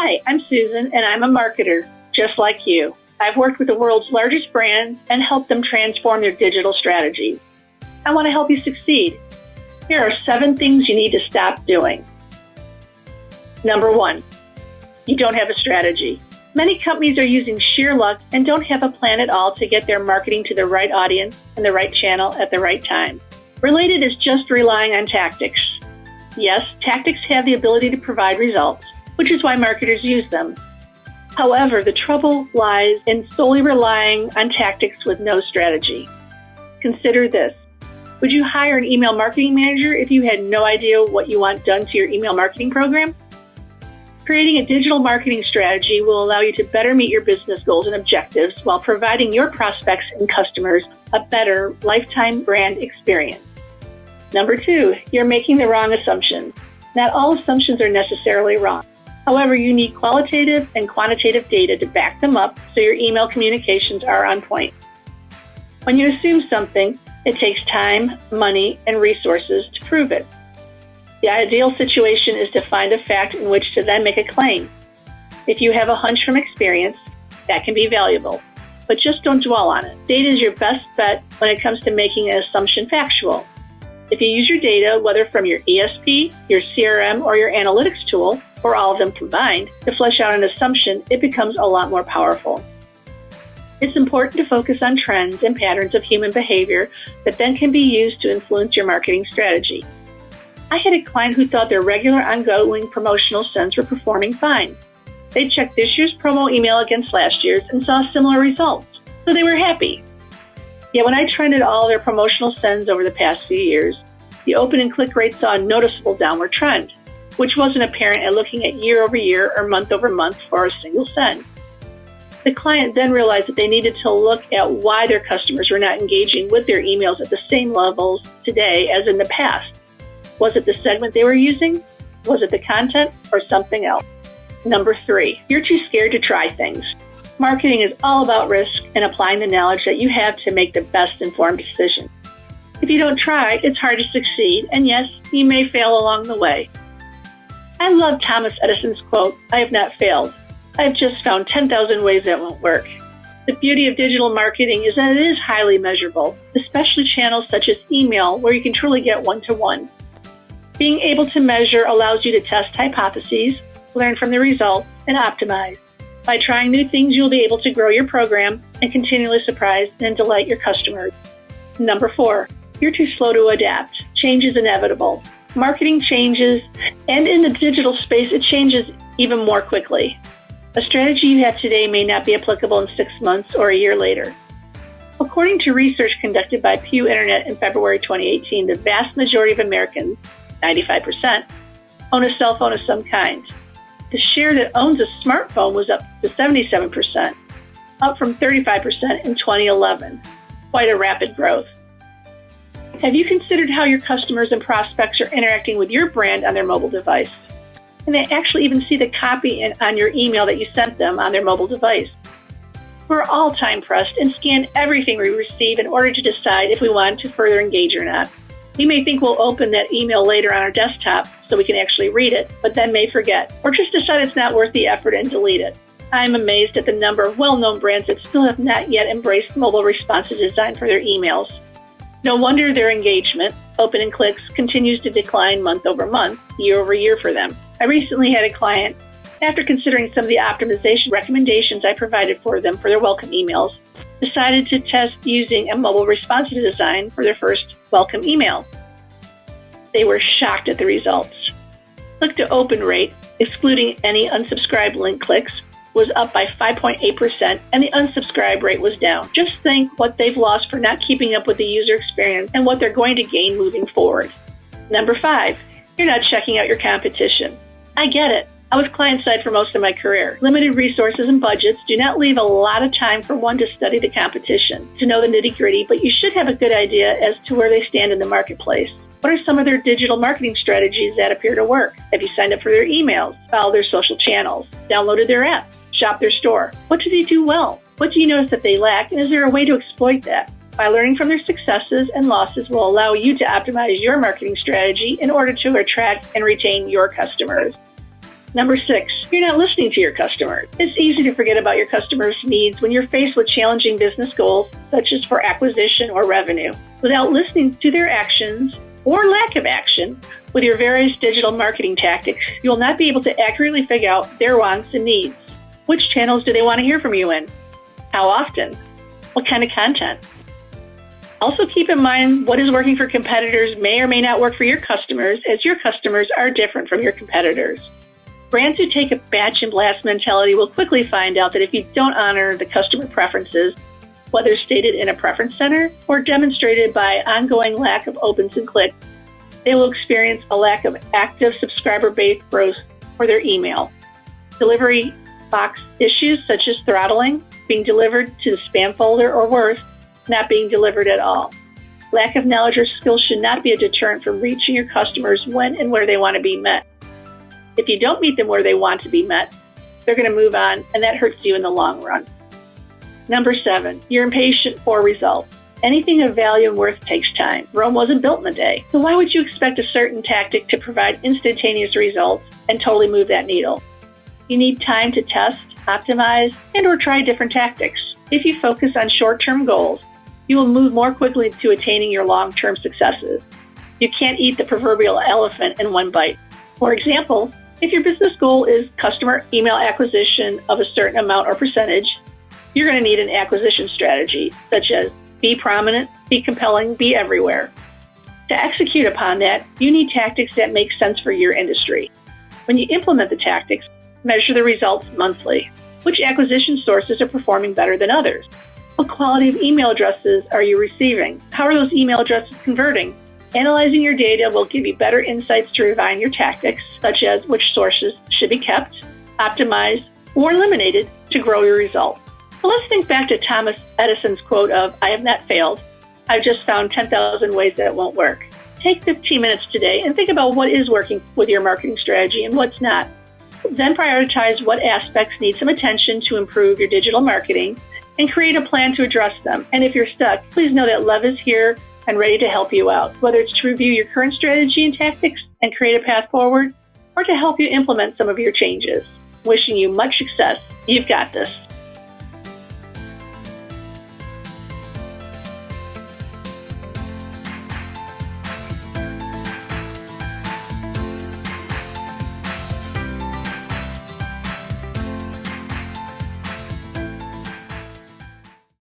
Hi, I'm Susan, and I'm a marketer, just like you. I've worked with the world's largest brands and helped them transform their digital strategies. I want to help you succeed. Here are 7 things you need to stop doing. Number 1, you don't have a strategy. Many companies are using sheer luck and don't have a plan at all to get their marketing to the right audience and the right channel at the right time. Related is just relying on tactics. Yes, tactics have the ability to provide results, which is why marketers use them. However, the trouble lies in solely relying on tactics with no strategy. Consider this. Would you hire an email marketing manager if you had no idea what you want done to your email marketing program? Creating a digital marketing strategy will allow you to better meet your business goals and objectives while providing your prospects and customers a better lifetime brand experience. Number 2, you're making the wrong assumptions. Not all assumptions are necessarily wrong. However, you need qualitative and quantitative data to back them up so your email communications are on point. When you assume something, it takes time, money, and resources to prove it. The ideal situation is to find a fact in which to then make a claim. If you have a hunch from experience, that can be valuable, but just don't dwell on it. Data is your best bet when it comes to making an assumption factual. If you use your data, whether from your ESP, your CRM, or your analytics tool, or all of them combined, to flesh out an assumption, it becomes a lot more powerful. It's important to focus on trends and patterns of human behavior that then can be used to influence your marketing strategy. I had a client who thought their regular ongoing promotional sends were performing fine. They checked this year's promo email against last year's and saw similar results, so they were happy. Yet when I trended all their promotional sends over the past few years, the open and click rate saw a noticeable downward trend, which wasn't apparent at looking at year over year or month over month for a single send. The client then realized that they needed to look at why their customers were not engaging with their emails at the same levels today as in the past. Was it the segment they were using? Was it the content or something else? Number 3, you're too scared to try things. Marketing is all about risk and applying the knowledge that you have to make the best informed decision. If you don't try, it's hard to succeed, and yes, you may fail along the way. I love Thomas Edison's quote, "I have not failed. I've just found 10,000 ways that won't work." The beauty of digital marketing is that it is highly measurable, especially channels such as email, where you can truly get one-to-one. Being able to measure allows you to test hypotheses, learn from the results, and optimize. By trying new things, you'll be able to grow your program and continually surprise and delight your customers. Number 4, you're too slow to adapt. Change is inevitable. Marketing changes, and in the digital space, it changes even more quickly. A strategy you have today may not be applicable in 6 months or a year later. According to research conducted by Pew Internet in February 2018, the vast majority of Americans, 95%, own a cell phone of some kind. The share that owns a smartphone was up to 77%, up from 35% in 2011. Quite a rapid growth. Have you considered how your customers and prospects are interacting with your brand on their mobile device? Can they actually even see the copy on your email that you sent them on their mobile device? We're all time-pressed and scan everything we receive in order to decide if we want to further engage or not. We may think we'll open that email later on our desktop so we can actually read it, but then may forget, or just decide it's not worth the effort and delete it. I'm amazed at the number of well-known brands that still have not yet embraced mobile responsive design for their emails. No wonder their engagement, open and clicks, continues to decline month over month, year over year for them. I recently had a client, after considering some of the optimization recommendations I provided for them for their welcome emails, decided to test using a mobile responsive design for their first welcome email. They were shocked at the results. Click to open rate, excluding any unsubscribed link clicks, was up by 5.8%, and the unsubscribe rate was down. Just think what they've lost for not keeping up with the user experience and what they're going to gain moving forward. Number 5, you're not checking out your competition. I get it. I was client-side for most of my career. Limited resources and budgets do not leave a lot of time for one to study the competition, to know the nitty-gritty, but you should have a good idea as to where they stand in the marketplace. What are some of their digital marketing strategies that appear to work? Have you signed up for their emails, followed their social channels, downloaded their app, shopped their store? What do they do well? What do you notice that they lack, and is there a way to exploit that? By learning from their successes and losses will allow you to optimize your marketing strategy in order to attract and retain your customers. Number 6, you're not listening to your customers. It's easy to forget about your customers' needs when you're faced with challenging business goals, such as for acquisition or revenue. Without listening to their actions or lack of action with your various digital marketing tactics, you will not be able to accurately figure out their wants and needs. Which channels do they want to hear from you in? How often? What kind of content? Also keep in mind what is working for competitors may or may not work for your customers, as your customers are different from your competitors. Brands who take a batch and blast mentality will quickly find out that if you don't honor the customer preferences, whether stated in a preference center or demonstrated by ongoing lack of opens and clicks, they will experience a lack of active subscriber base growth for their email. Delivery box issues such as throttling, being delivered to the spam folder, or worse, not being delivered at all. Lack of knowledge or skills should not be a deterrent from reaching your customers when and where they want to be met. If you don't meet them where they want to be met, they're going to move on, and that hurts you in the long run. Number 7, you're impatient for results. Anything of value and worth takes time. Rome wasn't built in a day. So why would you expect a certain tactic to provide instantaneous results and totally move that needle? You need time to test, optimize, and or try different tactics. If you focus on short-term goals, you will move more quickly to attaining your long-term successes. You can't eat the proverbial elephant in one bite. For example, if your business goal is customer email acquisition of a certain amount or percentage, you're going to need an acquisition strategy, such as be prominent, be compelling, be everywhere. To execute upon that, you need tactics that make sense for your industry. When you implement the tactics, measure the results monthly. Which acquisition sources are performing better than others? What quality of email addresses are you receiving? How are those email addresses converting? Analyzing your data will give you better insights to refine your tactics, such as which sources should be kept, optimized, or eliminated to grow your results. So let's think back to Thomas Edison's quote of, "I have not failed. I've just found 10,000 ways that it won't work." Take 15 minutes today and think about what is working with your marketing strategy and what's not. Then prioritize what aspects need some attention to improve your digital marketing and create a plan to address them. And if you're stuck, please know that Lev is here and ready to help you out, whether it's to review your current strategy and tactics and create a path forward, or to help you implement some of your changes. Wishing you much success. You've got this.